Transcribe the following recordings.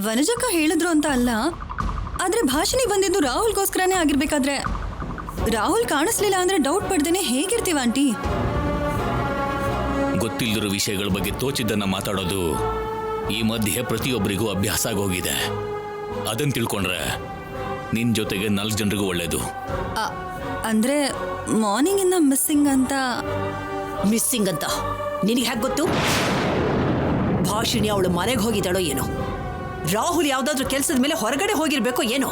ವನಜಕ್ಕ ಹೇಳಿದ್ರು ಅಂತ ಅಲ್ಲ, ಆದ್ರೆ ಭಾಷಿಣಿ ಬಂದಿದ್ದು ರಾಹುಲ್ಗೋಸ್ಕರನೇ ಆಗಿರ್ಬೇಕಾದ್ರೆ ರಾಹುಲ್ ಕಾಣಿಸ್ಲಿಲ್ಲ ಅಂದ್ರೆ ಡೌಟ್ ಪಡ್ದೇನೆ ಹೇಗಿರ್ತೀವ ಆಂಟಿ? ಗೊತ್ತಿಲ್ಲದಿರೋ ವಿಷಯಗಳ ಬಗ್ಗೆ ತೋಚಿದ್ದನ್ನ ಮಾತಾಡೋದು ಈ ಮಧ್ಯೆ ಪ್ರತಿಯೊಬ್ಬರಿಗೂ ಅಭ್ಯಾಸ ಆಗೋಗಿದೆ. ಅದನ್ನ ತಿಳ್ಕೊಂಡ್ರೆ ನಿನ್ ಜೊತೆಗೆ 4 ಜನರಿಗೂ ಒಳ್ಳೇದು. ಅಂದ್ರೆ ಮಾರ್ನಿಂಗ್ ಇಂದ ಮಿಸ್ಸಿಂಗ್ ಅಂತ ನಿನಗೆ ಹೇಗೆ ಗೊತ್ತು? ಭಾಷಿಣಿ ಅವಳು ಮನೆಗೆ ಹೋಗಿದ್ದಾಳೋ ಏನೋ, ರಾಹುಲ್ ಯಾವ್ದಾದ್ರೂ ಕೆಲಸದ ಮೇಲೆ ಹೊರಗಡೆ ಹೋಗಿರ್ಬೇಕೋ ಏನೋ.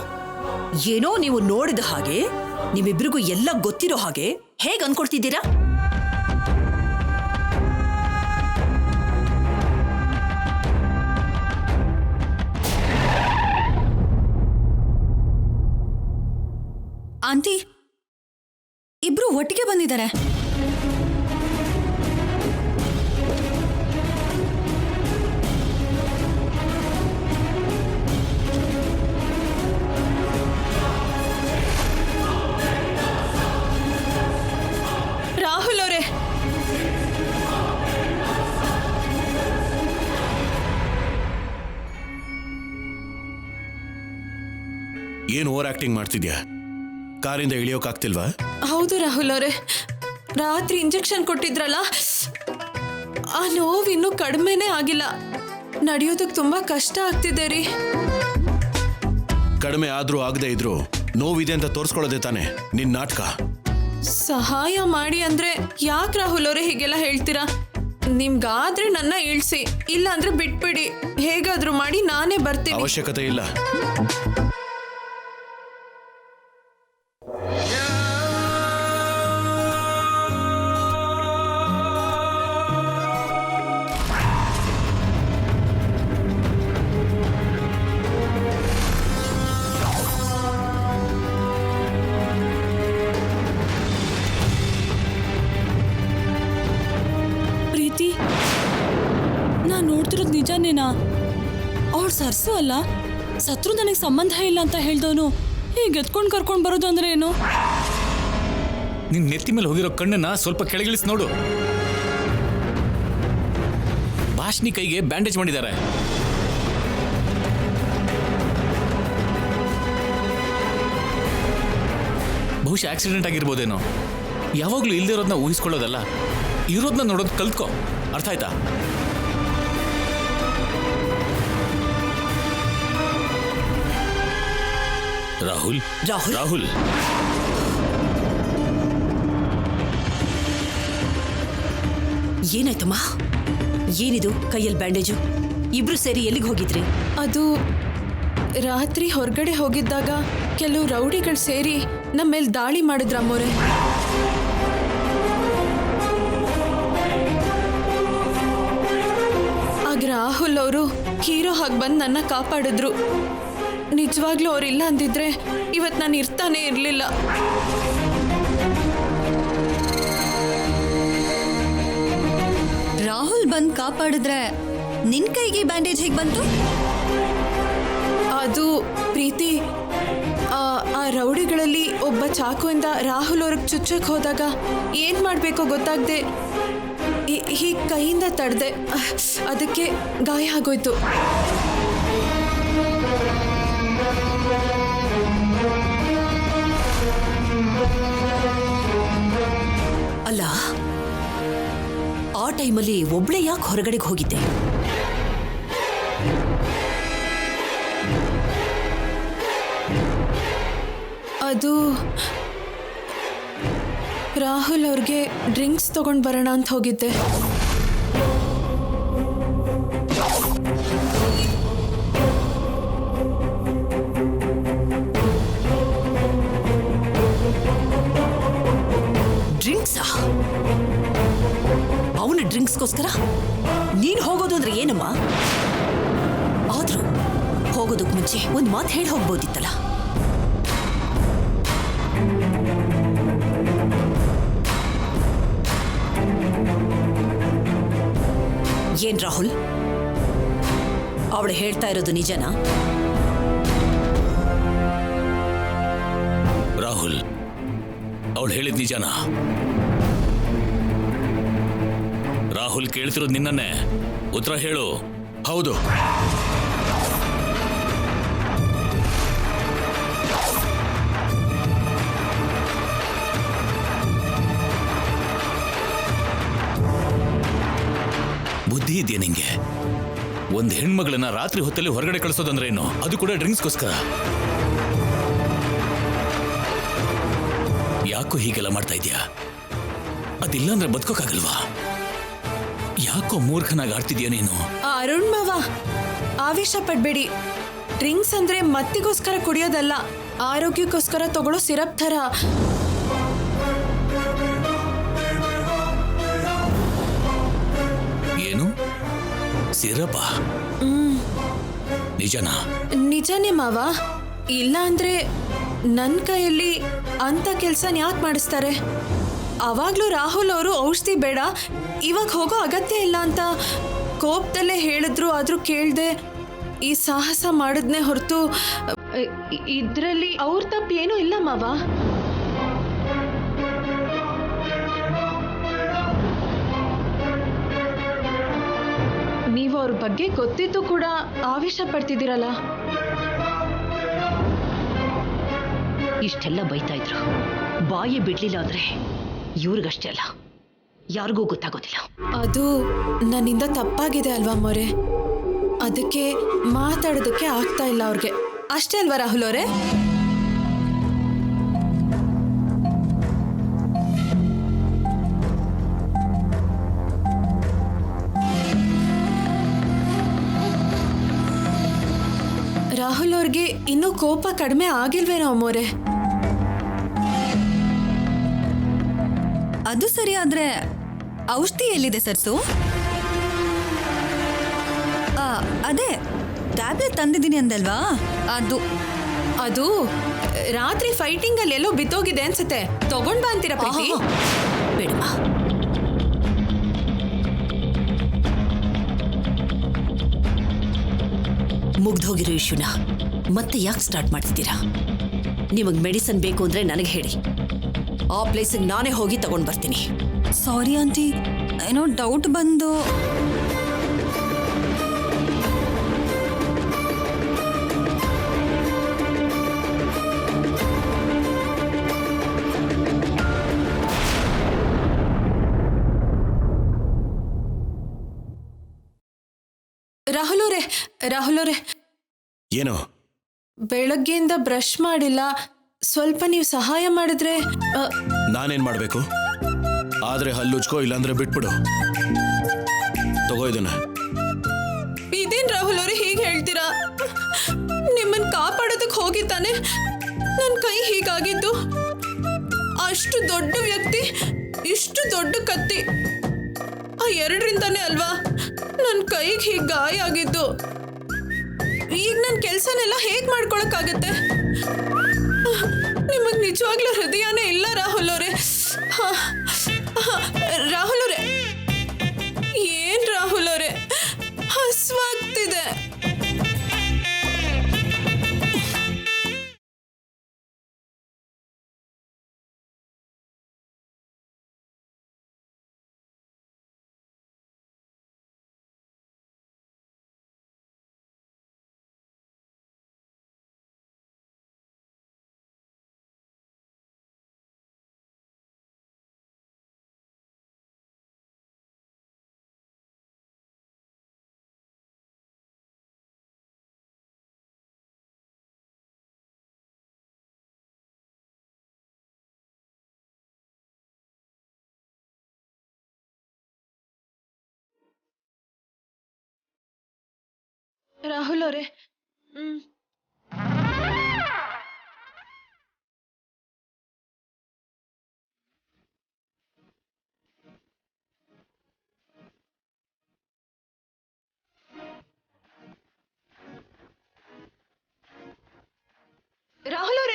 ಏನೋ ನೀವು ನೋಡಿದ ಹಾಗೆ ನಿಮ್ಮಿಬ್ರಿಗೂ ಎಲ್ಲ ಗೊತ್ತಿರೋ ಹಾಗೆ ಹೇಗೆ ಅನ್ಕೊಡ್ತಿದ್ದೀರಾ? ಆಂಟಿ, ಇಬ್ರು ಒಟ್ಟಿಗೆ ಬಂದಿದ್ದಾರೆ. ರಾಹುಲ್ ಅವರೇ, ಏನು ಓವರ್ ಆಕ್ಟಿಂಗ್ ಮಾಡ್ತಿದ್ಯಾ? ಕಾರಿಂದ ಇಳಿಯೋಕಾಗ್ತಿಲ್ವಾ? ಹೌದು ರಾಹುಲ್ ಅವರೇ, ರಾತ್ರಿ ಇಂಜೆಕ್ಷನ್ ಕೊಟ್ಟಿದ್ರಲ್ಲ, ಆ ನೋವು ಇನ್ನೂ ಕಡಿಮೆನೇ ಆಗಿಲ್ಲ. ನಡೆಯೋದಕ್ಕೆ ತುಂಬಾ ಕಷ್ಟ ಆಗ್ತಿದೆ ರೀ. ಕಡಿಮೆ ಆದ್ರೂ ಆಗದೆ ಇದ್ರು ನೋವಿದೆ ಅಂತ ತೋರಿಸ್ಕೊಳ್ಳೋದೇ ತಾನೆ ನಿನ್ ನಾಟಕ. ಸಹಾಯ ಮಾಡಿ ಅಂದ್ರೆ ಯಾಕೆ ರಾಹುಲ್ ಅವರೇ ಹೀಗೆಲ್ಲ ಹೇಳ್ತೀರಾ? ನಿಮ್ಗಾದ್ರೆ ನನ್ನ ಇಳಿಸಿ, ಇಲ್ಲ ಅಂದ್ರೆ ಬಿಟ್ಬಿಡಿ. ಹೇಗಾದ್ರೂ ಮಾಡಿ ನಾನೇ ಬರ್ತೀನಿ. ಅವಶ್ಯಕತೆ ಇಲ್ಲ. ನಾನ್ ನೋಡ್ತಿರೋದು ನಿಜನೇನಾ? ಅವಳು ಸರ್ಸು ಅಲ್ಲ, ಸತ್ರು ನನಗೆ ಸಂಬಂಧ ಇಲ್ಲ ಅಂತ ಹೇಳ್ದವನು ಹೀಗೆ ಎತ್ಕೊಂಡು ಕರ್ಕೊಂಡು ಬರೋದು ಅಂದ್ರೆ ಏನು? ನಿನ್ ನೆತ್ತಿ ಮೇಲೆ ಹೋಗಿರೋ ಕಣ್ಣನ್ನ ಸ್ವಲ್ಪ ಕೆಳಗಿಳಿಸಿ ನೋಡು. ಭಾಷಿಣಿ ಕೈಗೆ ಬ್ಯಾಂಡೇಜ್ ಮಾಡಿದ್ದಾರೆ. ಬಹುಶಃ ಆಕ್ಸಿಡೆಂಟ್ ಆಗಿರ್ಬೋದೇನೋ. ಯಾವಾಗ್ಲೂ ಇಲ್ದಿರೋದನ್ನ ಊಹಿಸ್ಕೊಳ್ಳೋದಲ್ಲ, ಇರೋದನ್ನ ನೋಡೋದು ಕಲ್ತ್ಕೋ. ಅರ್ಥ ಆಯ್ತಾ? ರಾಹುಲ್ ರಾಹುಲ್ ರಾಹುಲ್ ಏನಾಯ್ತಮ್ಮ? ಏನಿದು ಕೈಯಲ್ಲಿ ಬ್ಯಾಂಡೇಜು? ಇಬ್ರು ಸೇರಿ ಎಲ್ಲಿಗೆ ಹೋಗಿದ್ರಿ? ಅದು ರಾತ್ರಿ ಹೊರಗಡೆ ಹೋಗಿದ್ದಾಗ ಕೆಲವು ರೌಡಿಗಳು ಸೇರಿ ನಮ್ಮ ಮೇಲೆ ದಾಳಿ ಮಾಡಿದ್ರ ಅಮ್ಮೋರೆ. ಆಗ ರಾಹುಲ್ ಅವರು ಹೀರೋ ಹಾಗೆ ಬಂದು ನನ್ನ ಕಾಪಾಡಿದ್ರು. ನಿಜವಾಗ್ಲೂ ಅವ್ರಿಲ್ಲ ಅಂದಿದ್ರೆ ಇವತ್ತು ನಾನು ಇರ್ತಾನೆ ಇರಲಿಲ್ಲ. ರಾಹುಲ್ ಬಂದ್ ಕಾಪಾಡಿದ್ರೆ ನಿನ್ ಕೈಗೆ ಬ್ಯಾಂಡೇಜ್ ಹೇಗೆ ಬಂತು? ಅದು ಪ್ರೀತಿ, ಆ ರೌಡಿಗಳಲ್ಲಿ ಒಬ್ಬ ಚಾಕುವಿಂದ ರಾಹುಲ್ ಅವ್ರಿಗೆ ಚುಚ್ಚಕ್ಕೆ ಹೋದಾಗ ಏನ್ ಮಾಡ್ಬೇಕೋ ಗೊತ್ತಾಗದೆ ಹೀಗೆ ಕೈಯಿಂದ ತಡೆದೆ. ಅದಕ್ಕೆ ಗಾಯ ಆಗೋಯ್ತು. ಅಲ್ಲ, ಆ ಟೈಮಲ್ಲಿ ಒಬ್ಳೆ ಯಾಕೆ ಹೊರಗಡೆಗೆ ಹೋಗಿದ್ದೆ? ಅದು ರಾಹುಲ್ ಅವ್ರಿಗೆ ಡ್ರಿಂಕ್ಸ್ ತಗೊಂಡು ಬರೋಣ ಅಂತ ಹೋಗಿದ್ದೆ. ಡ್ರಿಂಕ್ಸಾ? ಅವನ ಡ್ರಿಂಕ್ಸ್ಗೋಸ್ಕರ ನೀನು ಹೋಗೋದು ಅಂದ್ರೆ ಏನಮ್ಮ? ಆದ್ರೂ ಹೋಗೋದಕ್ಕೆ ಮುಂಚೆ ಒಂದು ಮಾತು ಹೇಳಿ ಹೋಗ್ಬೋದಿತ್ತಲ್ಲ. ಏನ್ ರಾಹುಲ್, ಅವಳು ಹೇಳ್ತಾ ಇರೋದು ನಿಜನಾ? ರಾಹುಲ್, ಅವಳು ಹೇಳಿದ ನಿಜನಾ? ರಾಹುಲ್ ಕೇಳ್ತಿರೋದು ನಿನ್ನನ್ನೇ. ಉತ್ತರ ಹೇಳು. ಹೌದು. ಒಂದು ಹೆಣ್ಮಗಳನ್ನ ರಾತ್ರಿ ಹೊತ್ತಲ್ಲಿ ಹೊರಗಡೆ ಕಳಿಸೋದಂದ್ರೆ ಏನು? ಅದು ಕೂಡ ಡ್ರಿಂಕ್ಸ್ಗೋಸ್ಕರ. ಯಾಕೋ ಹೀಗೆಲ್ಲ ಮಾಡ್ತಾ ಇದೀಯಾ? ಅದಿಲ್ಲ ಅಂದ್ರೆ ಬದುಕೋಕ್ಕಾಗಲ್ವಾ? ಯಾಕೋ ಮೂರ್ಖನಾಗಿ ಆಡ್ತಿದ್ಯಾ ನೀನು? ಅರುಣ್ ಮಾವ, ಆವೇಶ ಪಡ್ಬೇಡಿ. ಡ್ರಿಂಕ್ಸ್ ಅಂದ್ರೆ ಮತ್ತಿಗೋಸ್ಕರ ಕುಡಿಯೋದಲ್ಲ, ಆರೋಗ್ಯಕ್ಕೋಸ್ಕರ ತಗೊಳ್ಳೋ ಸಿರಪ್ ಥರ. ಏನು ಸಿರಪ? ನಿಜನಾ? ನಿಜನೇ ಮಾವ. ಇಲ್ಲ ಅಂದ್ರೆ ನನ್ನ ಕೈಯಲ್ಲಿ ಅಂತ ಕೆಲ್ಸನ ಯಾಕೆ ಮಾಡಿಸ್ತಾರೆ? ಅವಾಗ್ಲೂ ರಾಹುಲ್ ಅವರು ಔಷಧಿ ಬೇಡ, ಇವಾಗ ಹೋಗೋ ಅಗತ್ಯ ಇಲ್ಲ ಅಂತ ಕೋಪದಲ್ಲೇ ಹೇಳಿದ್ರು. ಆದ್ರೂ ಕೇಳ್ದೆ ಈ ಸಾಹಸ ಮಾಡಿದ್ನೇ ಹೊರತು ಇದ್ರಲ್ಲಿ ಅವ್ರ ತಪ್ಪೇನೂ ಇಲ್ಲ ಮಾವ. ನೀವು ಅವ್ರ ಬಗ್ಗೆ ಗೊತ್ತಿದ್ದು ಕೂಡ ಆವೇಶ ಪಡ್ತಿದ್ದೀರಲ್ಲ. ಇಷ್ಟೆಲ್ಲ ಬೈತಾ ಇದ್ರು, ಬಾಯಿ ಬಿಡ್ಲಿಲ್ಲ ಅಂದ್ರೆ ಇವ್ರಿಗಷ್ಟೇ ಅಲ್ಲ, ಯಾರಿಗೂ ಗೊತ್ತಾಗೋದಿಲ್ಲ. ಅದು ನನ್ನಿಂದ ತಪ್ಪಾಗಿದೆ ಅಲ್ವಾ ಮೊರೆ? ಅದಕ್ಕೆ ಮಾತಾಡೋದಕ್ಕೆ ಆಗ್ತಾ ಇಲ್ಲ ಅವ್ರಿಗೆ, ಅಷ್ಟೇ ಅಲ್ವಾ ರಾಹುಲ್ ಅವರೇ? ರಾಹುಲ್ ಅವ್ರಿಗೆ ಇನ್ನೂ ಕೋಪ ಕಡಿಮೆ ಆಗಿಲ್ವೇನೋ ಮೊರೆ? ಅದು ಸರಿ, ಆದ್ರೆ ಔಷಧಿ ಎಲ್ಲಿದೆ ಸರ್ಸು? ಅದೇ ಟ್ಯಾಬ್ಲೆಟ್ ತಂದಿದ್ದೀನಿ ಅಂದಲ್ವಾ, ಅದು ರಾತ್ರಿ ಫೈಟಿಂಗ್ ಅಲ್ಲಿ ಎಲ್ಲೋ ಬಿತ್ತೋಗಿದೆ ಅನ್ಸುತ್ತೆ. ತಗೊಂಡ್ ಬಾ ಅಂತೀರಾ ಪ್ರೀತಿ? ಬೇಡಮ್ಮ, ಮುಗ್ದೋಗಿರೋ ಇಶ್ಯೂನ ಮತ್ತೆ ಯಾಕೆ ಸ್ಟಾರ್ಟ್ ಮಾಡ್ತಿದ್ದೀರಾ? ನಿಮಗೆ ಮೆಡಿಸನ್ ಬೇಕು ಅಂದ್ರೆ ನನಗೆ ಹೇಳಿ, ಆ ಪ್ಲೇಸಿಗೆ ನಾನೇ ಹೋಗಿ ತಗೊಂಡ್ ಬರ್ತೀನಿ. ಸಾರಿ ಆಂಟಿ, ಏನೋ ಡೌಟ್ ಬಂದು. ರಾಹುಲ್ ಅವರೇ, ಏನು? ಬೆಳಗ್ಗೆಯಿಂದ ಬ್ರಷ್ ಮಾಡಿಲ್ಲ, ಸ್ವಲ್ಪ ನೀವು ಸಹಾಯ ಮಾಡಿದ್ರೆ. ನಾನೇನ್ ಮಾಡ್ಬೇಕು? ಆದ್ರೆ ಹಲ್ಲುಜ್ಕೋ, ಇಲ್ಲಾಂದ್ರೆ ಬಿಟ್ಬಿಡು. ತಗೋ ಇದನ್ನ. ಇದೇನ್ ರಾಹುಲ್ ಅವರೇ ಹೀಗೆ ಹೇಳ್ತೀರಾ? ನಿಮ್ಮನ್ನ ಕಾಪಾಡೋದಕ್ಕೆ ಹೋಗಿದ್ದಾನೆ ನನ್ನ ಕೈ ಹೀಗಾಗಿದ್ದು. ಅಷ್ಟು ದೊಡ್ಡ ವ್ಯಕ್ತಿ, ಇಷ್ಟು ದೊಡ್ಡ ಕತ್ತಿ, ಆ ಎರಡರಿಂದಾನೇ ಅಲ್ವಾ ನನ್ನ ಕೈಗೆ ಹೀಗೆ ಗಾಯ ಆಗಿದ್ದು. ಈಗ ನನ್ನ ಕೆಲಸನೆಲ್ಲ ಹೇಗೆ ಮಾಡ್ಕೊಳಕ್ಕಾಗತ್ತೆ? ನಿಮಗೆ ನಿಜವಾಗ್ಲೂ ಹೃದಯನೇ ಇಲ್ಲ ರಾಹುಲ್ ಅವರೇ. ರಾಹುಲ್ ಅವರೇ, ಏನ್ ರಾಹುಲ್ ಅವರೇ, ಹಸ್ವಾಗ್ತಿದೆ. ರಾಹುಲ್ ಅವರೇ,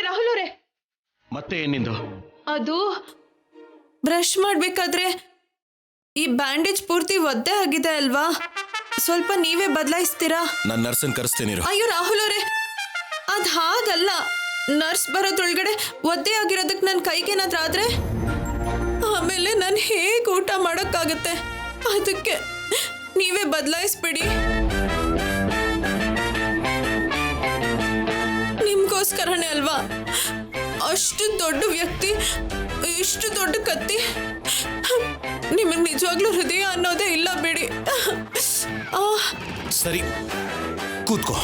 ರಾಹುಲ್ ಅವರೇ ಮತ್ತೆ ಏನಿಂದು? ಅದು ಬ್ರಷ್ ಮಾಡ್ಬೇಕಾದ್ರೆ ಈ ಬ್ಯಾಂಡೇಜ್ ಪೂರ್ತಿ ಒದ್ದೆ ಆಗಿದೆ ಅಲ್ವಾ, ಸ್ವಲ್ಪ ನೀವೇ ಬದಲಾಯಿಸ್ತೀರಾ? ನಾನು ನರ್ಸನ್ ಕರೆಸ್ತೇನೆ. ಅಯ್ಯೋ ರಾಹುಲ್ ಅವರೇ, ಅದ್ ಹಾಗಲ್ಲ. ನರ್ಸ್ ಬರೋದ್ರೊಳಗಡೆ ಒದ್ದೆ ಆಗಿರೋದಕ್ಕೆ ನನ್ನ ಕೈಗೇನಾದ್ರೂ ಆದ್ರೆ ಆಮೇಲೆ ನಾನು ಹೇಗೆ ಊಟ ಮಾಡೋಕ್ಕಾಗತ್ತೆ? ಅದಕ್ಕೆ ನೀವೇ ಬದಲಾಯಿಸ್ಬಿಡಿ. ನಿಮ್ಗೋಸ್ಕರನೇ ಅಲ್ವಾ, ಅಷ್ಟು ದೊಡ್ಡ ವ್ಯಕ್ತಿ, ಇಷ್ಟು ದೊಡ್ಡ ಕತ್ತಿ. ನಿಮಗೆ ನಿಜವಾಗ್ಲೂ ಹೃದಯ ಅನ್ನೋದೇ ಇಲ್ಲ ಬಿಡಿ. ಸರಿ ಕೂತ್ಕೋ.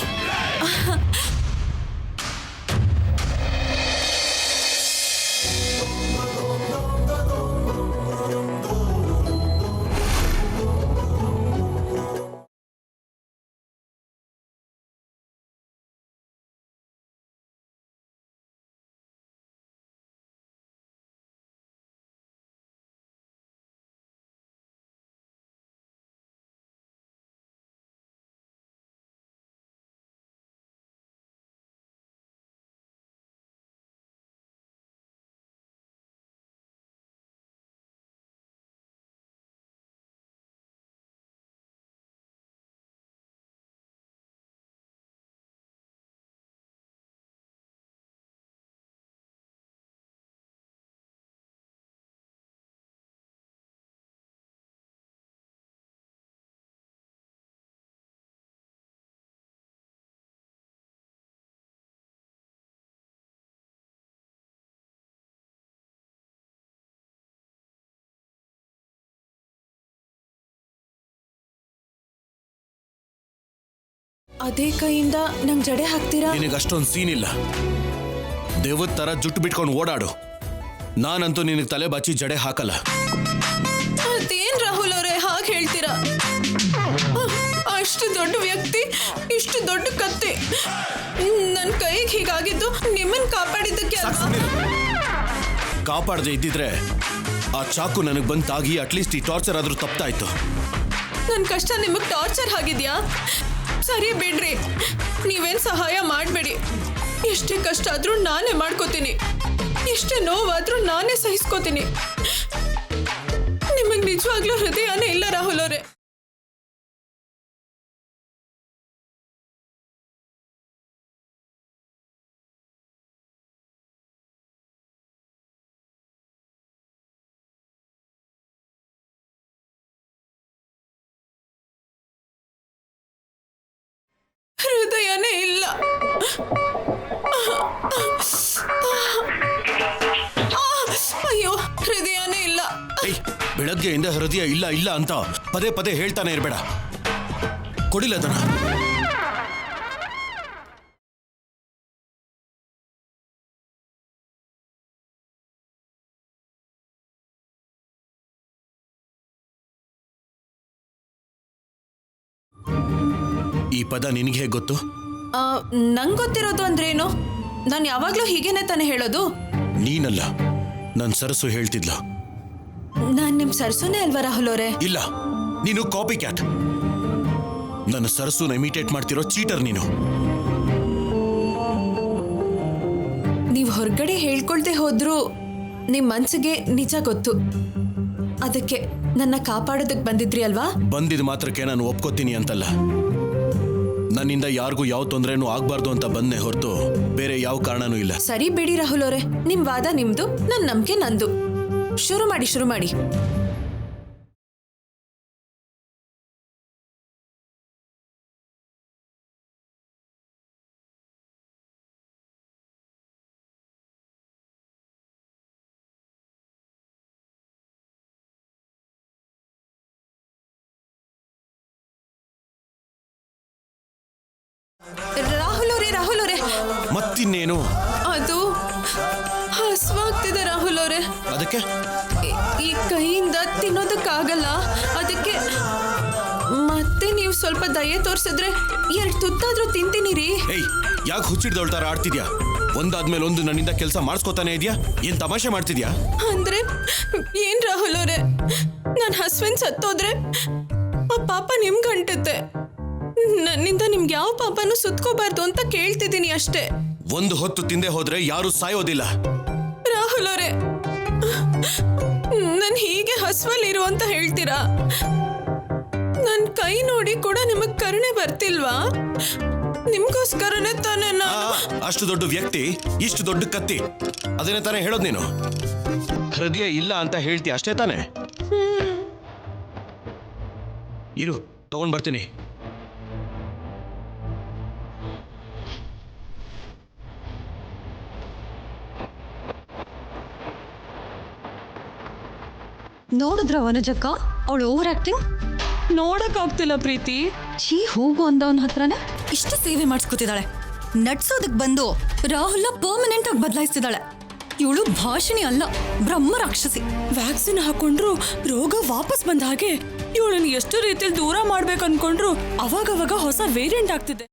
ಅದೇ ಕೈಯಿಂದ ನಂಗೆ ಜಡೆ ಹಾಕ್ತೀರಾ? ನಿನಗೆ ಅಷ್ಟೊಂದು ಸೀನ್ ಇಲ್ಲ. ದೇವದ ತರ ಜುಟ್ಟು ಬಿಟ್ಕೊಂಡು ಓಡಾಡು. ನಾನಂತೂ ನಿನಗೆ ತಲೆ ಬಾಚಿ ಜಡೆ ಹಾಕಲ್ಲ. ಅದೇನ್ ರಾಹುಲ್ ಅವರೇ ಹಾಗೆ ಹೇಳ್ತೀರಾ? ಅಷ್ಟು ದೊಡ್ಡ ವ್ಯಕ್ತಿ, ಇಷ್ಟು ದೊಡ್ಡ ಕತ್ತೆ, ನನ್ನ ಕೈಗೆ ಹೀಗಾಗಿದ್ದು ನಿಮ್ಮನ್ನ ಕಾಪಾಡಿದ್ದಕ್ಕೆ ಅಲ್ವಾ? ಕಾಪಾಡದೆ ಇದ್ದಿದ್ರೆ ಆ ಚಾಕು ನನಗೆ ಬಂದು ತಾಗಿ ಅಟ್ಲೀಸ್ಟ್ ಈ ಟಾರ್ಚರ್ ಆದ್ರೂ ತಪ್ಪಾಯ್ತು. ನನ್ನ ಕಷ್ಟ ನಿಮಗೆ ಟಾರ್ಚರ್ ಆಗಿದ್ಯಾ? ಸರಿ ಬಿಡ್ರಿ, ನೀವೇನ್ ಸಹಾಯ ಮಾಡಬೇಡಿ. ಎಷ್ಟೇ ಕಷ್ಟ ಆದ್ರೂ ನಾನೇ ಮಾಡ್ಕೋತೀನಿ, ಎಷ್ಟೇ ನೋವಾದ್ರೂ ನಾನೇ ಸಹಿಸ್ಕೋತೀನಿ. ನಿಮಗೆ ನಿಜವಾಗ್ಲೂ ಹೃದಯನೇ ಇಲ್ಲ ರಾಹುಲ್ ಅವರೇ. ಹೃದಯನೇ ಇಲ್ಲ. ಅಯ್ಯೋ, ಹೃದಯನೇ ಇಲ್ಲ. ಬೆಳಗ್ಗೆಯಿಂದ ಹೃದಯ ಇಲ್ಲ ಇಲ್ಲ ಅಂತ ಪದೇ ಪದೇ ಹೇಳ್ತಾನೆ ಇರಬೇಡ. ಕೊಡಿಲ್ಲ ಅದನ್ನ. ಈ ಪದ ನಿನಗೆ ಹೇಗೆ ಗೊತ್ತು? ನಂಗೆ ಗೊತ್ತಿರೋದು ಅಂದ್ರೇನು? ನಾನು ಯಾವಾಗ್ಲೂ ಹೀಗೇನೆ ತಾನೆ ಹೇಳೋದು. ನೀನಲ್ಲ, ನನ್ನ ಸರಸು ಹೇಳ್ತಿದ್ಲು. ನಾನ್ ನಿಮ್ ಸರ್ಸುನೇ ಅಲ್ವಾ ರಾಹುಲ್ ಅವರೇ? ಇಲ್ಲ, ನೀನು ಕಾಪಿ ಕ್ಯಾಟ್. ನನ್ನ ಸರಸುನ ಇಮಿಟೇಟ್ ಮಾಡ್ತಿರೋ ಚೀಟರ್ ನೀನು. ನೀವು ಹೊರಗಡೆ ಹೇಳ್ಕೊಳ್ದೆ ಹೋದ್ರೂ ನಿಮ್ ಮನ್ಸಿಗೆ ನಿಜ ಗೊತ್ತು. ಅದಕ್ಕೆ ನನ್ನ ಕಾಪಾಡೋದಕ್ಕೆ ಬಂದಿದ್ರಿ ಅಲ್ವಾ? ಬಂದಿದ ಮಾತ್ರಕ್ಕೆ ನಾನು ಒಪ್ಕೋತೀನಿ ಅಂತಲ್ಲ. ನನ್ನಿಂದ ಯಾರಿಗೂ ಯಾವ ತೊಂದರೆನೂ ಆಗ್ಬಾರ್ದು ಅಂತ ಬಂದೆ ಹೊರತು ಬೇರೆ ಯಾವ ಕಾರಣನೂ ಇಲ್ಲ. ಸರಿ ಬಿಡಿ ರಾಹುಲ್ ಅವರೇ, ನಿಮ್ ವಾದ ನಿಮ್ದು, ನನ್ನ ನಂಬಿಕೆ ನಂದು. ಶುರು ಮಾಡಿ. ರಾಹುಲ್ ಅವರೇ ಮತ್ತಿನ್ನೇನು? ಅದು ಹಸ್ವಾಗ್ತಿದೆ ರಾಹುಲ್ ಅವರೇ. ಅದಕ್ಕೆ ಈ ಕೈಯಿಂದ ತಿನ್ನೋದಕ್ಕಾಗಲ್ಲ. ಅದಕ್ಕೆ ಮತ್ತೆ ನೀವು ಸ್ವಲ್ಪ ದಯೆ ತೋರಿಸಿದ್ರೆ 2 ತುತ್ತಾದ್ರೂ ತಿಂತೀನಿ ರೀ. ಯಾಕೆ ಹುಚ್ಚಿಡ್ದೋಳ್ತಾರ ಆಡ್ತಿದ್ಯಾ? ಒಂದಾದ್ಮೇಲೆ ಒಂದು ನನ್ನಿಂದ ಕೆಲಸ ಮಾಡಿಸ್ಕೋತಾನೆ ಇದೆಯಾ? ಏನ್ ತಮಾಷೆ ಮಾಡ್ತಿದ್ಯಾ? ಅಂದ್ರೆ ಏನ್ ರಾಹುಲ್ ಅವರೇ, ನಾನು ಹಸ್ವಿನ್ ಸತ್ತೋದ್ರೆ ಆ ಪಾಪ ನಿಮ್ಗೆ ಅಂಟುತ್ತೆ. ನನ್ನಿಂದ ನಿಮ್ಗೆ ಯಾವ ಪಾಪನೂ ಸುತ್ಕೋಬಾರ್ದು ಅಂತ ಕೇಳ್ತಿದ್ದೀನಿ ಅಷ್ಟೇ. ಒಂದು ಹೊತ್ತು ತಿಂದೆ ಹೋದ್ರೆ ಯಾರು ಸಾಯೋದಿಲ್ಲ. ರಾಹುಲ್ ಅವರೇ, ನನ್ ಹೀಗೆ ಹಸ್ವಲ್ಲಿರು ಅಂತ ಹೇಳ್ತೀರಾ? ನನ್ ಕೈ ನೋಡಿ ಕೂಡ ನಿಮಗ್ ಕರುಣೆ ಬರ್ತಿಲ್ವಾ? ನಿಮ್ಗೋಸ್ಕರನೇ ತಾನೇ ಅಷ್ಟು ದೊಡ್ಡ ವ್ಯಕ್ತಿ, ಇಷ್ಟು ದೊಡ್ಡ ಕತ್ತಿ. ಅದನ್ನೇ ತಾನೇ ಹೇಳೋದು ನೀನು. ಹೃದಯ ಇಲ್ಲ ಅಂತ ಹೇಳ್ತೀಯ ಅಷ್ಟೇ ತಾನೆ? ಇರು, ತಗೊಂಡ್ ಬರ್ತೀನಿ. ನೋಡಿದ್ರ ವನಜಕ್ಕ ಅವಳು ಓವರ್ ಆಕ್ಟಿಂಗ್? ನೋಡಕ್ ಆಗ್ತಿಲ್ಲ ಪ್ರೀತಿ. ಛೀ ಹೋಗು ಅಂದವನ ಹತ್ರನೇ ಇಷ್ಟು ಸೇವೆ ಮಾಡಿಸ್ಕೊತಿದ್ದಾಳೆ. ನಡ್ಸೋದಕ್ ಬಂದು ರಾಹುಲ್ನ ಪರ್ಮನೆಂಟ್ ಆಗಿ ಬದಲಾಯಿಸ್ತಿದ್ದಾಳೆ. ಇವಳು ಭಾಷಿಣಿ ಅಲ್ಲ, ಬ್ರಹ್ಮ ರಾಕ್ಷಸಿ. ವ್ಯಾಕ್ಸಿನ್ ಹಾಕೊಂಡ್ರು ರೋಗ ವಾಪಸ್ ಬಂದ ಹಾಗೆ ಇವಳನ್ನ ಎಷ್ಟು ರೀತಿಯಲ್ಲಿ ದೂರ ಮಾಡ್ಬೇಕು ಅನ್ಕೊಂಡ್ರು ಅವಾಗವಾಗ ಹೊಸ ವೇರಿಯಂಟ್ ಆಗ್ತಿದೆ.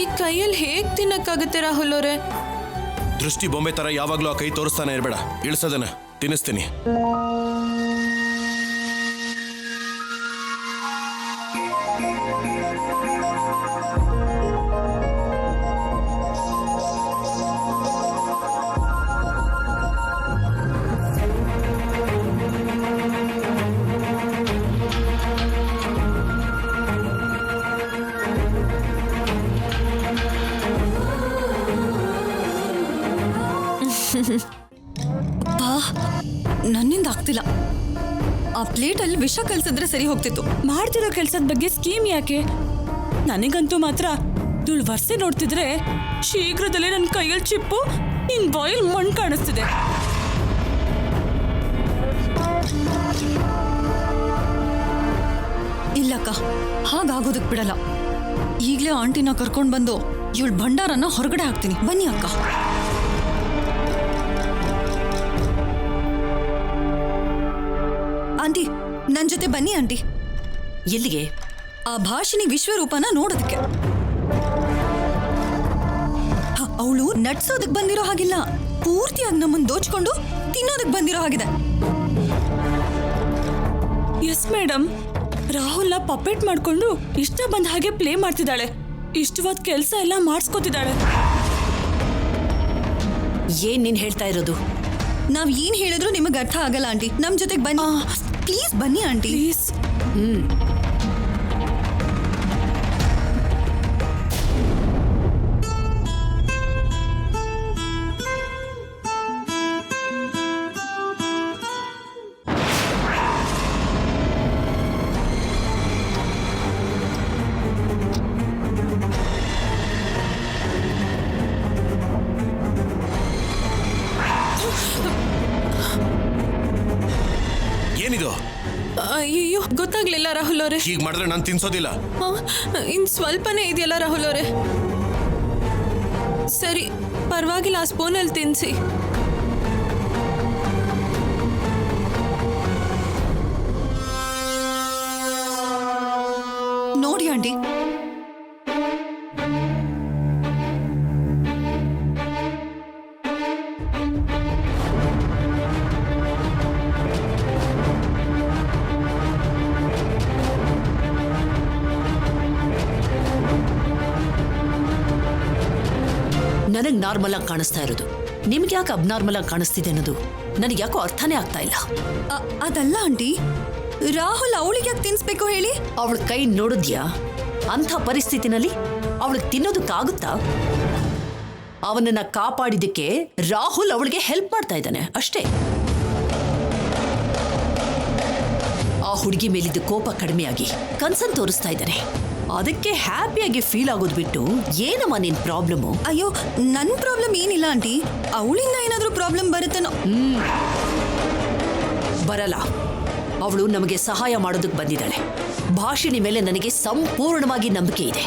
ಈ ಕೈಯಲ್ಲಿ ಹೇಗ್ ತಿನ್ನಕ್ಕಾಗತ್ತೆ ರಾಹುಲ್ ಅವರೇ? ದೃಷ್ಟಿ ಬೊಂಬೆ ತರ ಯಾವಾಗ್ಲೂ ಆ ಕೈ ತೋರಿಸ್ತಾನೆ ಇರಬೇಡ. ಇಳಿಸೋದನ್ನ ತಿನ್ನಿಸ್ತೀನಿ. ಅಪ್ಪಾ, ನನ್ನಿಂದ ಆಗ್ತಿಲ್ಲ. ಆ ಪ್ಲೇಟಲ್ಲಿ ವಿಷ ಕಲ್ಸಿದ್ರೆ ಸರಿ ಹೋಗ್ತಿತ್ತು. ಮಾಡ್ತಿರೋ ಕೆಲ್ಸದ ಬಗ್ಗೆ ಸ್ಕೀಮ್ ಯಾಕೆ? ನನಗಂತೂ ಮಾತ್ರ ಧೂಳ್ ವರ್ಷೆ ನೋಡ್ತಿದ್ರೆ ಶೀಘ್ರದಲ್ಲೇ ನನ್ನ ಕೈಯಲ್ಲಿ ಚಿಪ್ಪು, ನಿನ್ ಬಾಯಲ್ಲಿ ಮಣ್ಣು ಕಾಣಿಸ್ತಿದೆ. ಇಲ್ಲಕ್ಕ, ಹಾಗಾಗೋದಕ್ ಬಿಡಲ್ಲ. ಈಗ್ಲೇ ಆಂಟಿನ ಕರ್ಕೊಂಡ್ ಬಂದು ಇವಳ ಭಂಡಾರನ ಹೊರಗಡೆ ಹಾಕ್ತೀನಿ. ಬನ್ನಿ ಅಕ್ಕ. ಆಂಟಿ, ನನ್ ಜೊತೆ ಬನ್ನಿ ಆಂಟಿ. ಎಲ್ಲಿಗೆ? ಆ ಭಾಷಿಣಿ ವಿಶ್ವರೂಪನ ನೋಡೋದಕ್ಕೆ. ಅವಳು ನಡ್ಸೋದಕ್ ಬಂದಿರೋ ಹಾಗಿಲ್ಲ, ಪೂರ್ತಿಯಾಗಿ ನಮ್ಮನ್ನ ದೋಚ್ಕೊಂಡು ತಿನ್ನೋದಕ್ ಬಂದಿರೋ ಹಾಗಿದೆ. ಎಸ್ ಮೇಡಮ್, ರಾಹುಲ್ನ ಪಪೆಟ್ ಮಾಡ್ಕೊಂಡು ಇಷ್ಟ ಬಂದ ಹಾಗೆ ಪ್ಲೇ ಮಾಡ್ತಿದ್ದಾಳೆ. ಇಷ್ಟವಾದ ಕೆಲಸ ಎಲ್ಲ ಮಾಡಿಸ್ಕೊತಿದ್ದಾಳೆ. ಏನ್ ನೀನ್ ಹೇಳ್ತಾ ಇರೋದು? ನಾವ್ ಏನ್ ಹೇಳಿದ್ರು ನಿಮಗೆ ಅರ್ಥ ಆಗಲ್ಲ ಆಂಟಿ. ನಮ್ ಜೊತೆಗೆ ಬನ್ನಿ ಪ್ಲೀಸ್. ಬನ್ನಿ ಆಂಟಿ ಪ್ಲೀಸ್. ಏನಿದು? ಅಯ್ಯೋ, ಗೊತ್ತಾಗ್ಲಿಲ್ಲ ರಾಹುಲ್ ಅವರೇ. ಹೀಗ್ ಮಾಡಿದ್ರೆ ನಾನು ತಿನ್ಸೋದಿಲ್ಲ. ಇನ್ ಸ್ವಲ್ಪನೇ ಇದೆಯಲ್ಲ ರಾಹುಲ್ ಅವರೇ. ಸರಿ, ಪರವಾಗಿಲ್ಲ, ಆ ಸ್ಪೂನಲ್ಲಿ ತಿನ್ಸಿ. ನೋಡಿ ಆಂಟಿ, ನನಗ್ ನಾರ್ಮಲ್ ಆಗಿ ಕಾಣಿಸ್ತಾ ಇರೋದು, ನಿಮ್ಗೆ ಯಾಕೆ ಅಬ್ನಾರ್ಮಲ್ ಆಗಿ ಕಾಣಿಸ್ತಿದೆ ಅನ್ನೋದು ನನಗೆ ಯಾಕೋ ಅರ್ಥನೇ ಆಗ್ತಾ ಇಲ್ಲ. ಅದಲ್ಲ ಆಂಟಿ, ರಾಹುಲ್ ಅವಳಿಗೆ ಯಾಕೆ ತಿನ್ಸ್ಬೇಕು ಹೇಳಿ? ಅವಳ ಕೈ ನೋಡಿದ್ಯಾ? ಅಂಥ ಪರಿಸ್ಥಿತಿನಲ್ಲಿ ಅವಳಿಗೆ ತಿನ್ನೋದಕ್ಕಾಗುತ್ತಾ? ಅವನನ್ನ ಕಾಪಾಡಿದಕ್ಕೆ ರಾಹುಲ್ ಅವಳಿಗೆ ಹೆಲ್ಪ್ ಮಾಡ್ತಾ ಇದ್ದಾನೆ ಅಷ್ಟೇ. ಆ ಹುಡುಗಿ ಮೇಲಿದ್ದ ಕೋಪ ಕಡಿಮೆಯಾಗಿ ಕನ್ಸನ್ ತೋರಿಸ್ತಾ ಇದ್ದಾನೆ. ಅದಕ್ಕೆ ಹ್ಯಾಪಿಯಾಗಿ ಫೀಲ್ ಆಗೋದು ಬಿಟ್ಟು ಏನಮ್ಮ ನಿನ್ ಪ್ರಾಬ್ಲಮ್ಮು? ಅಯ್ಯೋ, ನನ್ ಪ್ರಾಬ್ಲಮ್ ಏನಿಲ್ಲ ಆಂಟಿ. ಅವಳಿಂದ ಏನಾದ್ರೂ ಪ್ರಾಬ್ಲಮ್ ಬರುತ್ತೇನೋ. ಬರಲ್ಲ. ಅವಳು ನಮಗೆ ಸಹಾಯ ಮಾಡೋದಕ್ಕೆ ಬಂದಿದ್ದಾಳೆ. ಭಾಷಿಣಿ ಮೇಲೆ ನನಗೆ ಸಂಪೂರ್ಣವಾಗಿ ನಂಬಿಕೆ ಇದೆ.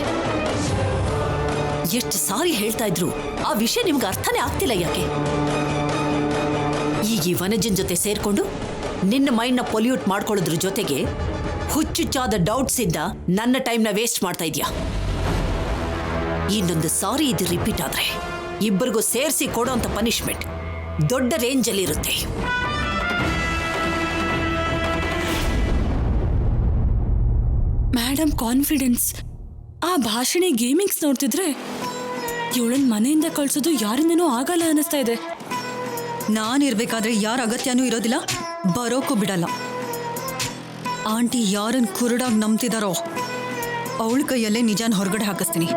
ಎಷ್ಟು ಸಾರಿ ಹೇಳ್ತಾ ಇದ್ರು ಆ ವಿಷಯ ನಿಮ್ಗೆ ಅರ್ಥನೇ ಆಗ್ತಿಲ್ಲ ಯಾಕೆ? ಈಗ ಈ ವನಜನ್ ಜೊತೆ ಸೇರ್ಕೊಂಡು ನಿನ್ನ ಮೈಂಡ್ನ ಪೊಲ್ಯೂಟ್ ಮಾಡ್ಕೊಳ್ಳೋದ್ರ ಜೊತೆಗೆ ಹುಚ್ಚುಚ್ಚಾದ ಡೌಟ್ಸ್ ಇದ್ದ ನನ್ನ ಟೈಮ್ನ ವೇಸ್ಟ್ ಮಾಡ್ತಾ ಇದೀಯಾ. ಇನ್ನೊಂದು ಸಾರಿ ಇದು ರಿಪೀಟ್ ಆದ್ರೆ ಇಬ್ಬರಿಗೂ ಸೇರಿಸಿ ಕೊಡೋಂಥ ಪನಿಷ್ಮೆಂಟ್ ದೊಡ್ಡ ರೇಂಜಲ್ಲಿ ಇರುತ್ತೆ. Madam confidence. ಆ ಭಾಷಣೆ ಗೇಮಿಂಗ್ಸ್ ನೋಡ್ತಿದ್ರೆ ಇವಳನ್ನ ಮನೆಯಿಂದ ಕಳ್ಸೋದು ಯಾರಿಂದನೂ ಆಗಲ್ಲ ಅನ್ನಿಸ್ತಾ ಇದೆ. ನಾನಿರ್ಬೇಕಾದ್ರೆ ಯಾರ ಅಗತ್ಯನೂ ಇರೋದಿಲ್ಲ, ಬರೋಕ್ಕೂ ಬಿಡಲ್ಲ. ಆಂಟಿ ಯಾರನ್ನ ಕುರುಡಾಗಿ ನಂಬ್ತಿದಾರೋ ಅವಳ ಕೈಯಲ್ಲೇ ನಿಜಾನ್ ಹೊರಗಡೆ ಹಾಕಿಸ್ತೀನಿ.